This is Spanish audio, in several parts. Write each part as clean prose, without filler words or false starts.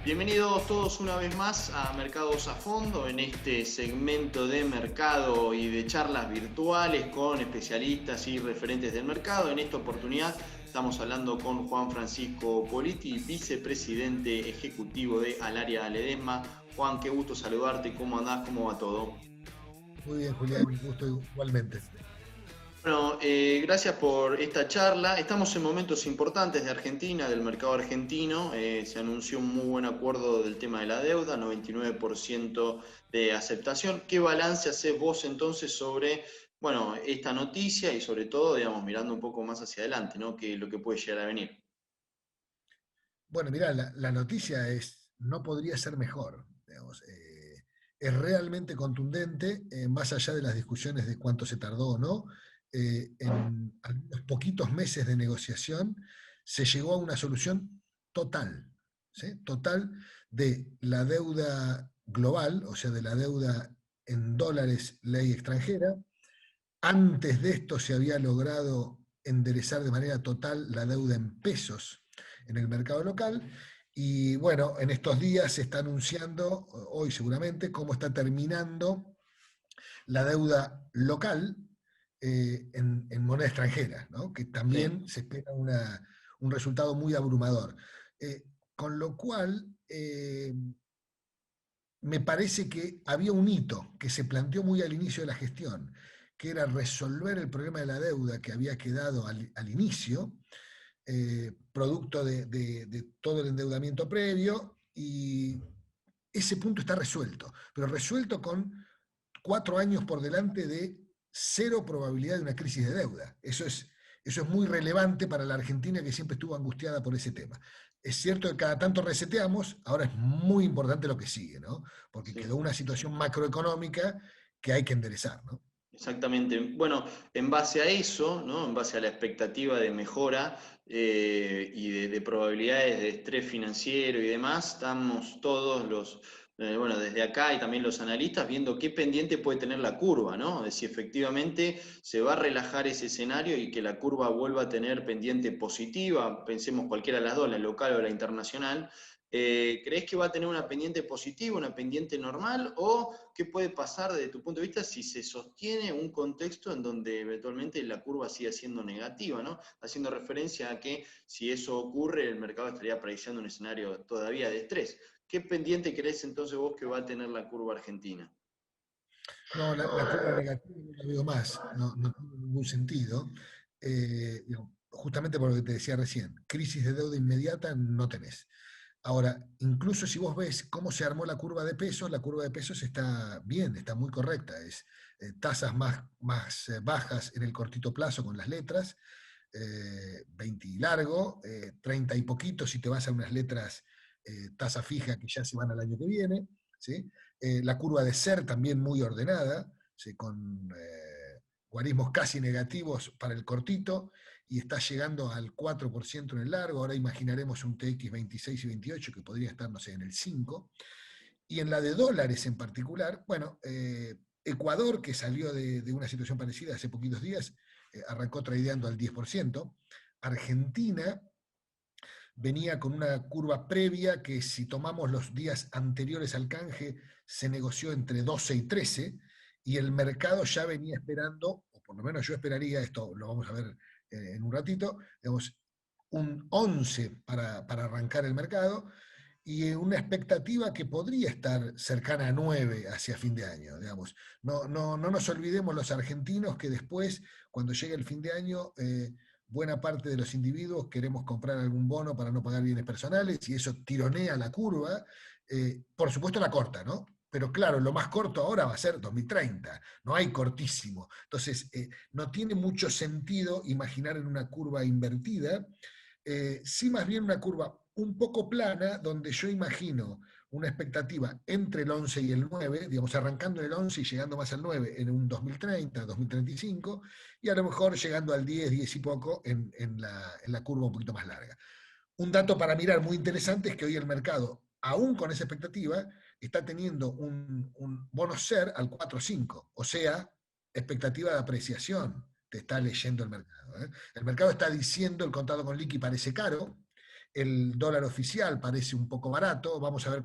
Bienvenidos todos una vez más a Mercados a Fondo, en este segmento de mercado y de charlas virtuales con especialistas y referentes del mercado. En esta oportunidad estamos hablando con Juan Francisco Politi, vicepresidente ejecutivo de Alaria Ledesma. Juan, qué gusto saludarte, ¿cómo andás? ¿Cómo va todo? Muy bien, Julián, un gusto igualmente. Bueno, gracias por esta charla. Estamos en momentos importantes de Argentina, del mercado argentino. Se anunció un muy buen acuerdo del tema de la deuda, 99% de aceptación. ¿Qué balance haces vos entonces sobre, bueno, esta noticia y sobre todo, digamos, mirando un poco más hacia adelante, ¿no? Que lo que puede llegar a venir. Bueno, mirá, la noticia no podría ser mejor, digamos, es realmente contundente, más allá de las discusiones de cuánto se tardó o no, en algunos poquitos meses de negociación se llegó a una solución total, ¿sí? Total de la deuda global, o sea, de la deuda en dólares ley extranjera. Antes de esto se había logrado enderezar de manera total la deuda en pesos en el mercado local. Y bueno, en estos días se está anunciando, hoy seguramente, cómo está terminando la deuda local en moneda extranjera, ¿no? Que Sí. también se espera un resultado muy abrumador. Con lo cual, me parece que había un hito que se planteó muy al inicio de la gestión, que era resolver el problema de la deuda que había quedado al inicio, producto de todo el endeudamiento previo, y ese punto está resuelto, pero resuelto con 4 años por delante de cero probabilidad de una crisis de deuda. Eso es muy relevante para la Argentina, que siempre estuvo angustiada por ese tema. Es cierto que cada tanto reseteamos, ahora es muy importante lo que sigue, ¿no? Porque Sí. quedó una situación macroeconómica que hay que enderezar, ¿no? Exactamente. Bueno, en base a eso, ¿no? En base a la expectativa de mejora y de probabilidades de estrés financiero y demás, estamos todos bueno, desde acá y también los analistas viendo qué pendiente puede tener la curva, ¿no? De si efectivamente se va a relajar ese escenario y que la curva vuelva a tener pendiente positiva, pensemos cualquiera de las dos, la local o la internacional. ¿Crees que va a tener una pendiente positiva, una pendiente normal o qué puede pasar desde tu punto de vista si se sostiene un contexto en donde eventualmente la curva siga siendo negativa, ¿no? Haciendo referencia a que si eso ocurre, el mercado estaría prediciendo un escenario todavía de estrés. ¿Qué pendiente crees entonces vos que va a tener la curva argentina? No, la curva negativa no la veo más, no tiene ningún sentido. Justamente por lo que te decía recién, crisis de deuda inmediata no tenés. Ahora, incluso si vos ves cómo se armó la curva de pesos está bien, está muy correcta. Es tasas más bajas en el cortito plazo con las letras, 20 y largo, 30 y poquito si te vas a unas letras tasa fija que ya se van al año que viene. ¿Sí? La curva de SER también muy ordenada, ¿sí? Con guarismos casi negativos para el cortito, y está llegando al 4% en el largo. Ahora imaginaremos un TX 26 y 28 que podría estar, no sé, en el 5. Y en la de dólares en particular, bueno, Ecuador, que salió de una situación parecida hace poquitos días, arrancó tradeando al 10%. Argentina venía con una curva previa que, si tomamos los días anteriores al canje, se negoció entre 12 y 13, y el mercado ya venía esperando, o por lo menos yo esperaría, esto lo vamos a ver en un ratito, digamos, un 11 para arrancar el mercado, y una expectativa que podría estar cercana a 9 hacia fin de año, digamos. No nos olvidemos los argentinos que después, cuando llegue el fin de año, buena parte de los individuos queremos comprar algún bono para no pagar bienes personales, y eso tironea la curva. Por supuesto la corta, ¿no? Pero claro, lo más corto ahora va a ser 2030, no hay cortísimo. Entonces, no tiene mucho sentido imaginar en una curva invertida, sí más bien una curva un poco plana, donde yo imagino una expectativa entre el 11 y el 9, digamos, arrancando en el 11 y llegando más al 9 en un 2030, 2035, y a lo mejor llegando al 10, 10 y poco en la curva un poquito más larga. Un dato para mirar muy interesante es que hoy el mercado, aún con esa expectativa, está teniendo un bono SER al 4,5, o sea, expectativa de apreciación, te está Sí. leyendo el mercado. ¿Eh? El mercado está diciendo el contado con liqui parece caro, el dólar oficial parece un poco barato, vamos a ver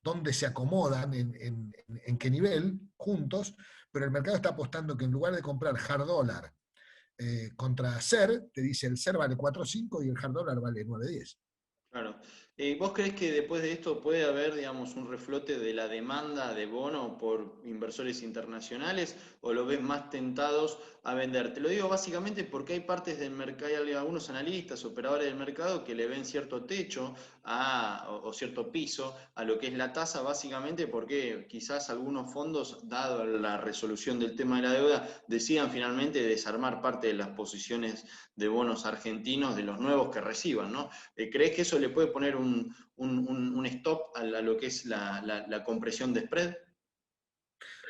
dónde se acomodan, en qué nivel, juntos, pero el mercado está apostando que en lugar de comprar hard dólar contra SER, te dice el SER vale 4,5 y el hard dólar vale 9,10. Claro. ¿Vos creés que después de esto puede haber, digamos, un reflote de la demanda de bono por inversores internacionales o lo ves más tentados a vender? Te lo digo básicamente porque hay partes del mercado, hay algunos analistas, operadores del mercado que le ven cierto techo o cierto piso a lo que es la tasa, básicamente porque quizás algunos fondos, dado la resolución del tema de la deuda, decidan finalmente desarmar parte de las posiciones de bonos argentinos de los nuevos que reciban, ¿no? ¿Crees que eso le puede poner un stop a lo que es la compresión de spread?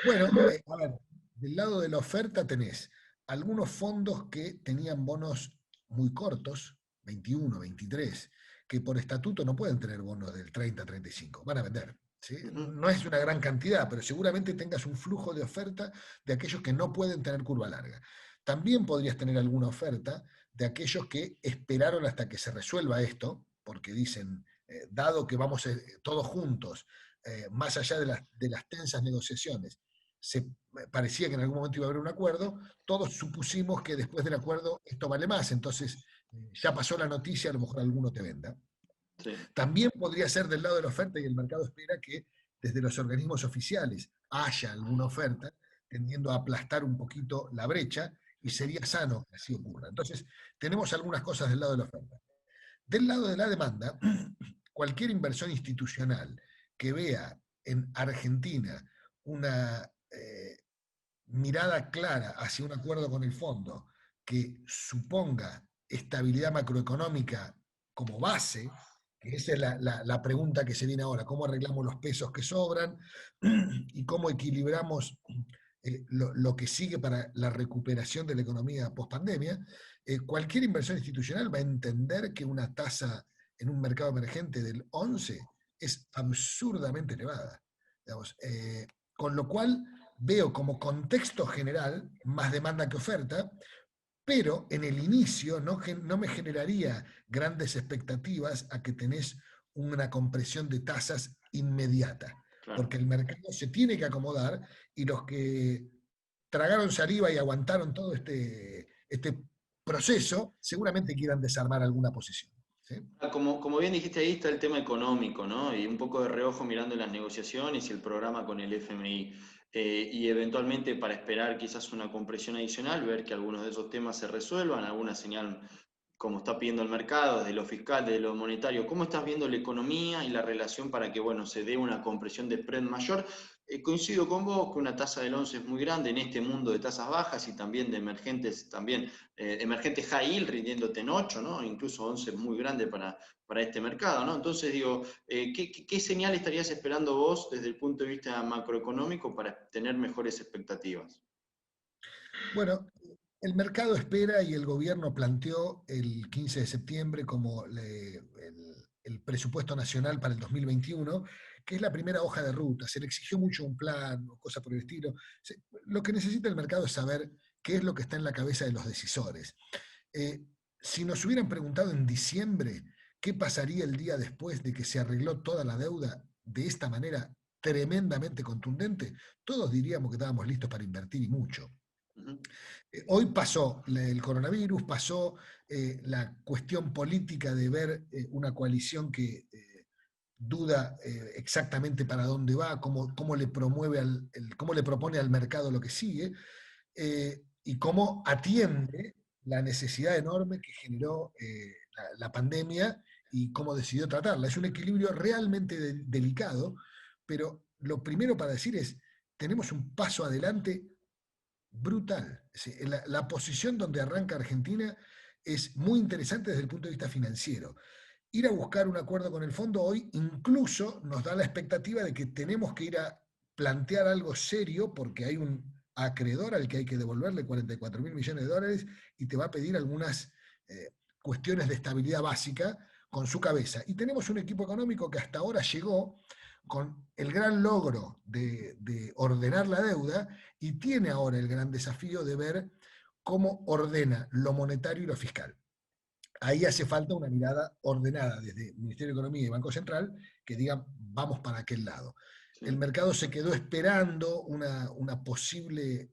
Bueno, a ver, del lado de la oferta tenés algunos fondos que tenían bonos muy cortos, 21, 23, que por estatuto no pueden tener bonos del 30, 35, van a vender. ¿Sí? Ujú. No es una gran cantidad, pero seguramente tengas un flujo de oferta de aquellos que no pueden tener curva larga. También podrías tener alguna oferta de aquellos que esperaron hasta que se resuelva esto, porque dicen, dado que vamos todos juntos, más allá de las tensas negociaciones, se parecía que en algún momento iba a haber un acuerdo, todos supusimos que después del acuerdo esto vale más, entonces ya pasó la noticia, a lo mejor alguno te venda. Sí. También podría ser del lado de la oferta y el mercado espera que desde los organismos oficiales haya alguna oferta, tendiendo a aplastar un poquito la brecha, y sería sano que así ocurra. Entonces, tenemos algunas cosas del lado de la oferta. Del lado de la demanda, cualquier inversión institucional que vea en Argentina una mirada clara hacia un acuerdo con el fondo que suponga estabilidad macroeconómica como base, que esa es la pregunta que se viene ahora, cómo arreglamos los pesos que sobran y cómo equilibramos lo que sigue para la recuperación de la economía post-pandemia. Cualquier inversión institucional va a entender que una tasa en un mercado emergente del 11 es absurdamente elevada. Digamos, con lo cual veo como contexto general más demanda que oferta, pero en el inicio no me generaría grandes expectativas a que tenés una compresión de tasas inmediata, Claro. porque el mercado se tiene que acomodar y los que tragaron saliva y aguantaron todo este proceso seguramente quieran desarmar alguna posición. ¿Sí? Como bien dijiste, ahí está el tema económico, ¿no? Y un poco de reojo mirando las negociaciones y el programa con el FMI. Y eventualmente para esperar quizás una compresión adicional, ver que algunos de esos temas se resuelvan, alguna señal como está pidiendo el mercado, desde lo fiscal, desde lo monetario. ¿Cómo estás viendo la economía y la relación para que, bueno, se dé una compresión de spread mayor? Coincido con vos que una tasa del 11 es muy grande en este mundo de tasas bajas y también de emergentes, también emergentes high yield rindiéndote en 8, ¿no? Incluso 11 es muy grande para este mercado, ¿no? Entonces digo, ¿qué señal estarías esperando vos desde el punto de vista macroeconómico para tener mejores expectativas? Bueno, el mercado espera y el gobierno planteó el 15 de septiembre como el presupuesto nacional para el 2021, que es la primera hoja de ruta. Se le exigió mucho un plan o cosa por el estilo. Lo que necesita el mercado es saber qué es lo que está en la cabeza de los decisores. Eh, si nos hubieran preguntado en diciembre qué pasaría el día después de que se arregló toda la deuda de esta manera tremendamente contundente, todos diríamos que estábamos listos para invertir y mucho. Ujú. Hoy pasó el coronavirus, pasó la cuestión política de ver una coalición que duda exactamente para dónde va, cómo le promueve cómo le propone al mercado lo que sigue, y cómo atiende la necesidad enorme que generó la pandemia y cómo decidió tratarla. Es un equilibrio realmente delicado, pero lo primero para decir es, tenemos un paso adelante brutal. La posición donde arranca Argentina es muy interesante desde el punto de vista financiero. Ir a buscar un acuerdo con el fondo hoy incluso nos da la expectativa de que tenemos que ir a plantear algo serio porque hay un acreedor al que hay que devolverle 44.000 millones de dólares y te va a pedir algunas cuestiones de estabilidad básica con su cabeza. Y tenemos un equipo económico que hasta ahora llegó con el gran logro de ordenar la deuda y tiene ahora el gran desafío de ver cómo ordena lo monetario y lo fiscal. ahí hace falta una mirada ordenada desde el Ministerio de Economía y Banco Central que digan, vamos para aquel lado. El Sí. mercado se quedó esperando un posible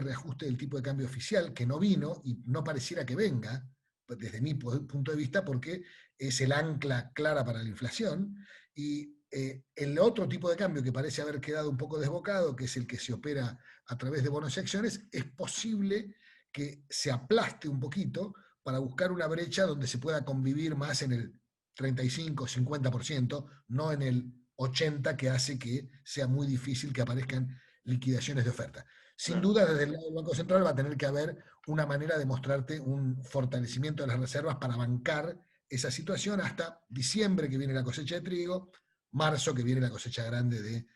reajuste del tipo de cambio oficial, que no vino y no pareciera que venga, desde mi punto de vista, porque es el ancla clara para la inflación. Y el otro tipo de cambio que parece haber quedado un poco desbocado, que es el que se opera a través de bonos y acciones, es posible que se aplaste un poquito para buscar una brecha donde se pueda convivir más en el 35-50%, no en el 80% que hace que sea muy difícil que aparezcan liquidaciones de oferta. Sin Claro. duda, desde el lado del Banco Central va a tener que haber una manera de mostrarte un fortalecimiento de las reservas para bancar esa situación hasta diciembre, que viene la cosecha de trigo, marzo, que viene la cosecha grande de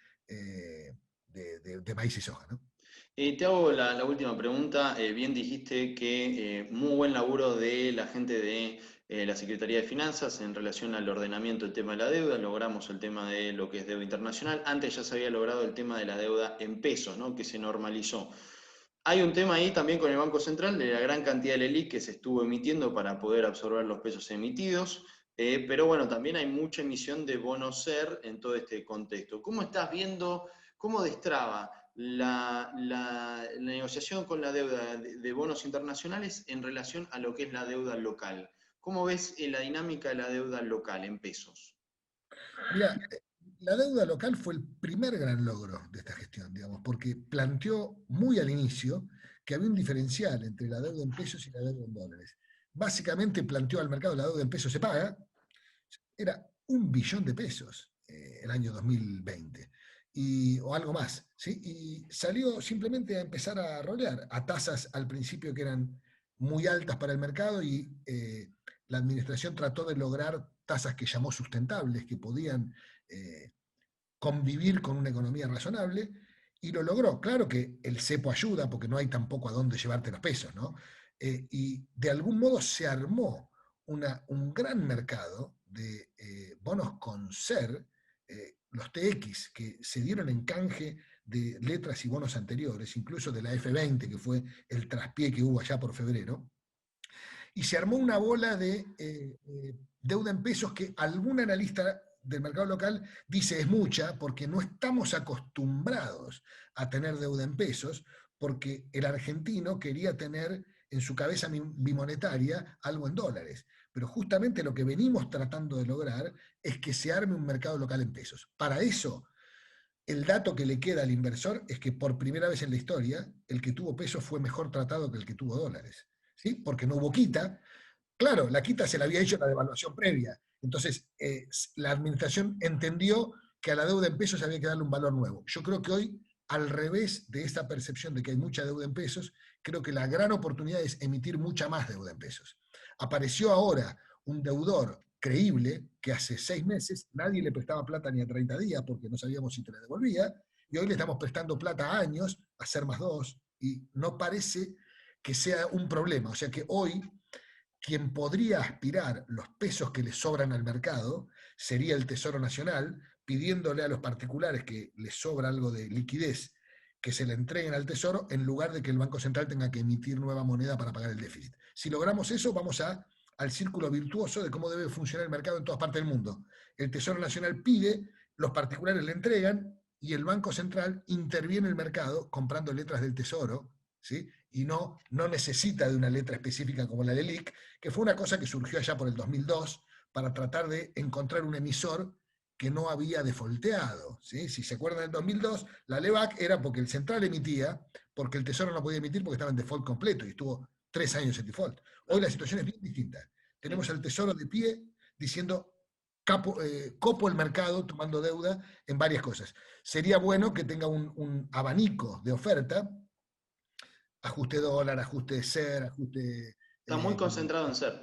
maíz y soja, ¿no? Te hago la última pregunta. Bien dijiste que muy buen laburo de la gente de la Secretaría de Finanzas en relación al ordenamiento del tema de la deuda. Logramos el tema de lo que es deuda internacional. Antes ya se había logrado el tema de la deuda en pesos, ¿no? Que se normalizó. Hay un tema ahí también con el Banco Central de la gran cantidad de LELIQ que se estuvo emitiendo para poder absorber los pesos emitidos. Pero bueno, también hay mucha emisión de bonos SER en todo este contexto. ¿Cómo estás viendo, cómo destraba la negociación con la deuda de bonos internacionales en relación a lo que es la deuda local? ¿Cómo ves la dinámica de la deuda local en pesos? Mira, la deuda local fue el primer gran logro de esta gestión, digamos, porque planteó muy al inicio que había un diferencial entre la deuda en pesos y la deuda en dólares. Básicamente planteó al mercado la deuda en pesos se paga, era 1 billón de pesos el año 2020, o algo más, ¿sí? Y salió simplemente a empezar a rolear a tasas al principio que eran muy altas para el mercado y la administración trató de lograr tasas que llamó sustentables, que podían eh, convivir con una economía razonable, y lo logró. Claro que el cepo ayuda, porque no hay tampoco a dónde llevarte los pesos, ¿no? Y de algún modo se armó un gran mercado de bonos con SER, los TX, que se dieron en canje de letras y bonos anteriores, incluso de la F20, que fue el traspié que hubo allá por febrero, y se armó una bola de deuda en pesos que algún analista del mercado local dice es mucha porque no estamos acostumbrados a tener deuda en pesos, porque el argentino quería tener en su cabeza bimonetaria algo en dólares. Pero justamente lo que venimos tratando de lograr es que se arme un mercado local en pesos. Para eso, el dato que le queda al inversor es que por primera vez en la historia, el que tuvo pesos fue mejor tratado que el que tuvo dólares. ¿Sí? Porque no hubo quita. Claro, la quita se la había hecho la devaluación previa. Entonces, la administración entendió que a la deuda en pesos había que darle un valor nuevo. Yo creo que hoy, al revés de esta percepción de que hay mucha deuda en pesos, creo que la gran oportunidad es emitir mucha más deuda en pesos. Apareció ahora un deudor creíble que hace 6 meses nadie le prestaba plata ni a 30 días porque no sabíamos si te la devolvía, y hoy le estamos prestando plata a años, a ser más dos, y no parece que sea un problema. O sea que hoy quien podría aspirar los pesos que le sobran al mercado sería el Tesoro Nacional, pidiéndole a los particulares que les sobra algo de liquidez que se le entreguen al Tesoro en lugar de que el Banco Central tenga que emitir nueva moneda para pagar el déficit. Si logramos eso, vamos al círculo virtuoso de cómo debe funcionar el mercado en todas partes del mundo. El Tesoro Nacional pide, los particulares le entregan y el Banco Central interviene en el mercado comprando letras del Tesoro, ¿sí? Y no necesita de una letra específica como la LELIC, que fue una cosa que surgió allá por el 2002 para tratar de encontrar un emisor que no había defolteado. ¿Sí? Si se acuerdan, en 2002 la LEVAC era porque el central emitía, porque el Tesoro no podía emitir porque estaba en default completo y estuvo 3 años en default. Hoy la situación es bien distinta. Tenemos Sí. al Tesoro de pie diciendo copo el mercado tomando deuda en varias cosas. Sería bueno que tenga un abanico de oferta, ajuste dólar, ajuste SER, ajuste Está muy concentrado en ser.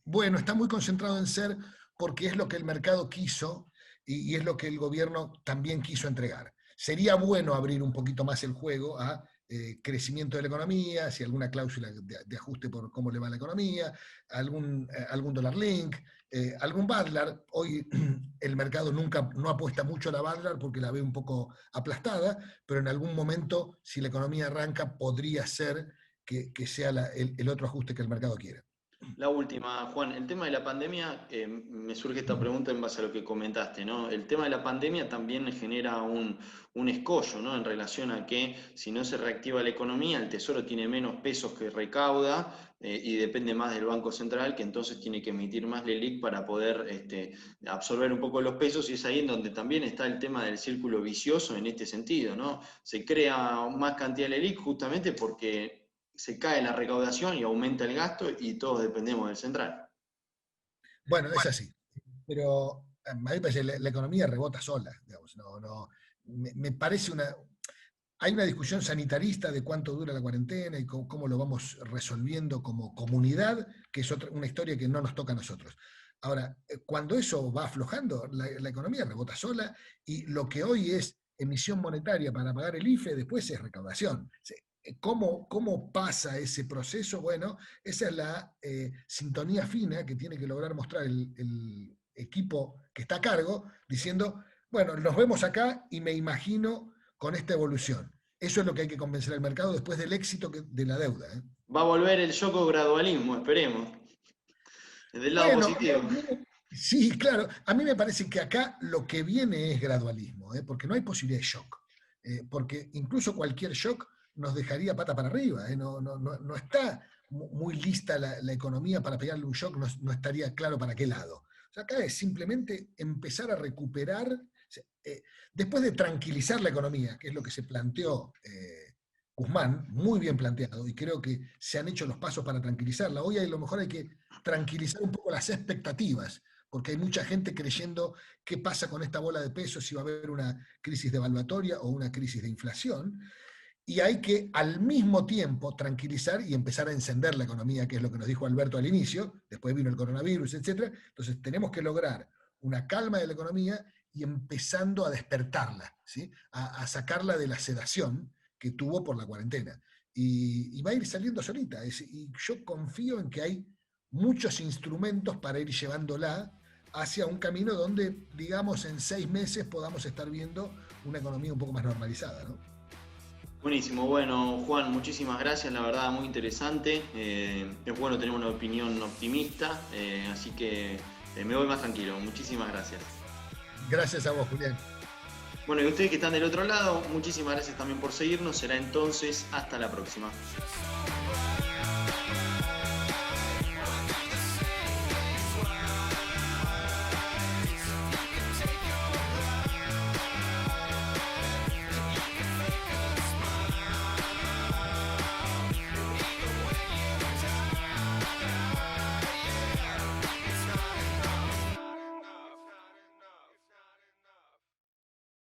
bueno, está muy concentrado en ser porque es lo que el mercado quiso y es lo que el gobierno también quiso entregar. Sería bueno abrir un poquito más el juego a crecimiento de la economía, si alguna cláusula de ajuste por cómo le va la economía, algún dólar link, algún Badlar. Hoy el mercado nunca no apuesta mucho a la Badlar porque la ve un poco aplastada, pero en algún momento, si la economía arranca, podría ser que sea el otro ajuste que el mercado quiera. La última, Juan, el tema de la pandemia, me surge esta pregunta en base a lo que comentaste, ¿no? El tema de la pandemia también genera un escollo, ¿no? En relación a que si no se reactiva la economía, el Tesoro tiene menos pesos que recauda y depende más del Banco Central, que entonces tiene que emitir más LELIQ para poder absorber un poco los pesos, y es ahí en donde también está el tema del círculo vicioso en este sentido, ¿no? Se crea más cantidad de LELIQ justamente porque se cae la recaudación y aumenta el gasto y todos dependemos del central. Bueno, es así. Pero a mí me parece que la economía rebota sola, digamos. Me parece hay una discusión sanitarista de cuánto dura la cuarentena y cómo lo vamos resolviendo como comunidad, que es una historia que no nos toca a nosotros. Ahora, cuando eso va aflojando, la economía rebota sola, y lo que hoy es emisión monetaria para pagar el IFE, después es recaudación. ¿Cómo pasa ese proceso? Bueno, esa es la sintonía fina que tiene que lograr mostrar el equipo que está a cargo, diciendo, bueno, nos vemos acá y me imagino con esta evolución. Eso es lo que hay que convencer al mercado después del éxito de la deuda. Va a volver el yoco gradualismo, esperemos. Del lado Bueno, positivo. sí, claro. A mí me parece que acá lo que viene es gradualismo, porque no hay posibilidad de shock. Porque incluso cualquier shock nos dejaría pata para arriba. No está muy lista la economía para pegarle un shock, no estaría claro para qué lado. O sea, acá es simplemente empezar a recuperar, después de tranquilizar la economía, que es lo que se planteó Guzmán, muy bien planteado, y creo que se han hecho los pasos para tranquilizarla. Hoy a lo mejor hay que tranquilizar un poco las expectativas, porque hay mucha gente creyendo qué pasa con esta bola de pesos, si va a haber una crisis devaluatoria o una crisis de inflación, y hay que al mismo tiempo tranquilizar y empezar a encender la economía, que es lo que nos dijo Alberto al inicio, después vino el coronavirus, etc. Entonces tenemos que lograr una calma de la economía y empezando a despertarla, ¿sí? A sacarla de la sedación que tuvo por la cuarentena. Y va a ir saliendo solita. Y yo confío en que hay muchos instrumentos para ir llevándola hacia un camino donde, digamos, en 6 meses podamos estar viendo una economía un poco más normalizada, ¿no? Buenísimo, bueno, Juan, muchísimas gracias, la verdad, muy interesante. Es bueno tener una opinión optimista, así que me voy más tranquilo. Muchísimas gracias. Gracias a vos, Julián. Bueno, y ustedes que están del otro lado, muchísimas gracias también por seguirnos. Será entonces hasta la próxima.